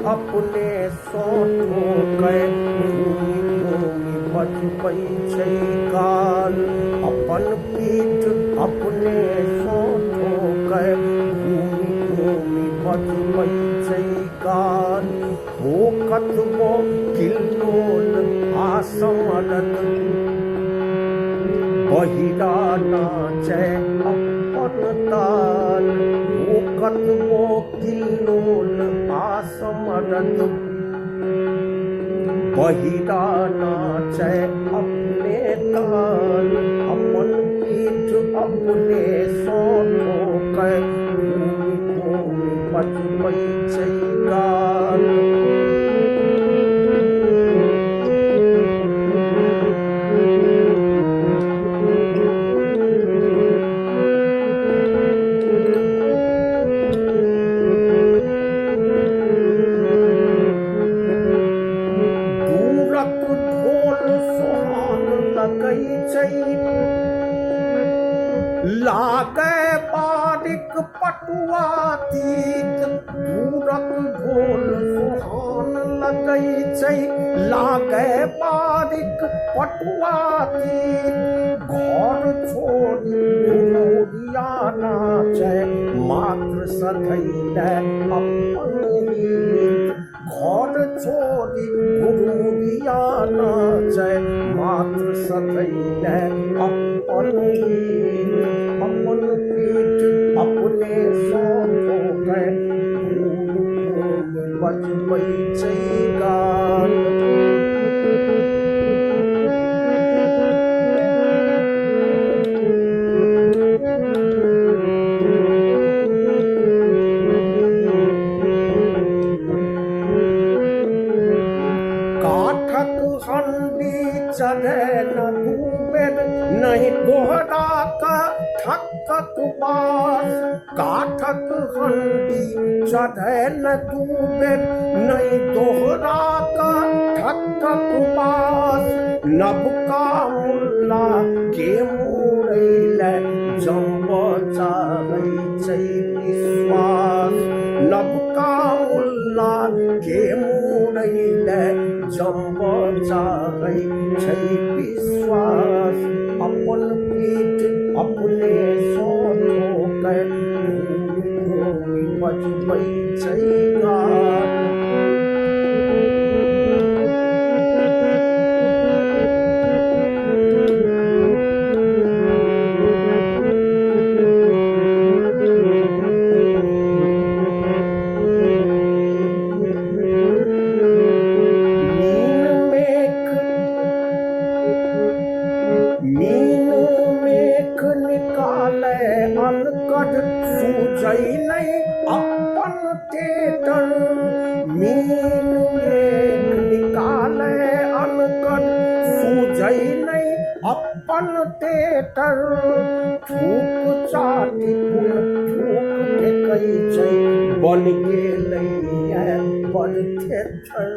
अपने सोठो गए भूमि भूमि बचपई छै काल। अपन पीठ अपने सोठो गए भूमि भूमि बचपई छै काल। हो कतबो किल्लोल आसमरन बहिरा नाचै अपन ताल। हो कतबो किल्लोल आसमरन बहिरा नाचै अपने ताल। अपन पीठ अपने सोठो गए भूमि भूमि बचपई छै काल। लागे बारिक पटुआ तीत दूरक ढोल सुहान लगै छै। लागे बारिक पटुआ तीत घर छोड़ी घुरिया नाचै मात्र सधैले अपन गीत। घर छोड़ी घुरिया नाचै मात्र सधैले अपन गीत। अपन पीठ अपने सोठो गए भूमि भूमि बचपई छै काल। काठक हंडी चढ़े न डूबेर नहीं दोहरा का ठक्कक बास। काठक हंडी चढ़े न डूबेर नहीं दोहरा का ठक्कक बास। नबका मुल्ला के मुड़ैले जंब चाहै छै विश्वास। नबका मुल्ला के मुड़ैले जंब चाहै छै विश्वास। अपन पीठ अपने सोठो गए भूमि भूमि बचपई छै काल। अनकट सूझै नहीं अपन टेटर। मीन मेघ निकाले अनकट सूझै नहीं अपन टेटर। थूक चाटी पुन थूक फेकै छै बन गेलै बड़ थेथर।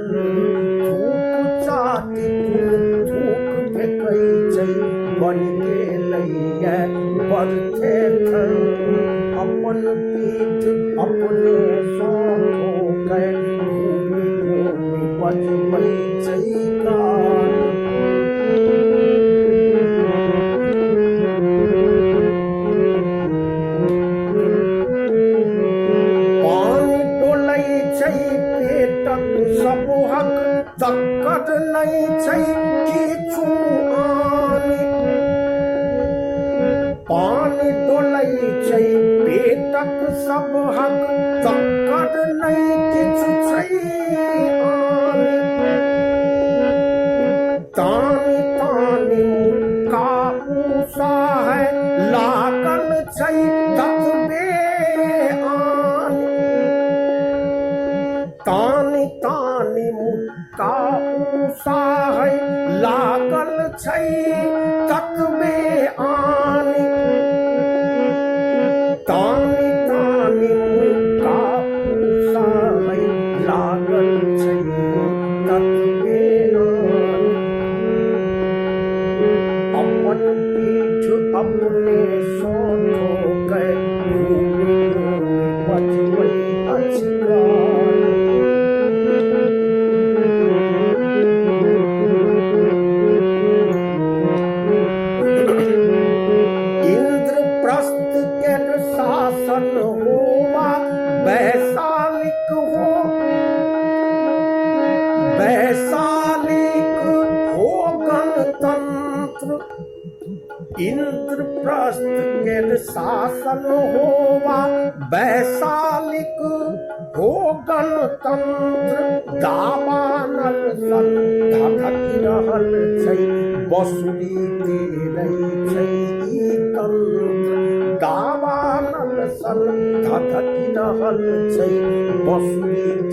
थूक चाटी पुन थूक फेकै छै बन गेलै बड़ थेथर। अपन पीठ अपने सोठो गए भूमि भूमि बचपई छै काल। पानी डोलै छै पेटक सब हक तक्कर नहीं छै किछु आन। पानी डोलै छै पेटक सब हक तक्कर नहीं किछु छै आन। तानी तानी मुक्का ऊषा है लागल छै ततबे आन। तानी तानी मुक्का ऊषा लागल छै ततबे आनी तानी तानी मुका पूसाय लागल छै ततबे आनी अपन पीठ अपने सो ठोकै घूमि घूमि बचबै अछि गाल इंद्रप्रस्थ के शासन होवा वैशालिक हो वैशालिक हो गणतंत्र इंद्रप्रस्थ के शासन होवा वैशालिक हो गणतंत्र दावानल सन धधकि रहल छै बसुरी तेरै छै ई तंत्र दावानल सन धधकि रहल छै बसुरी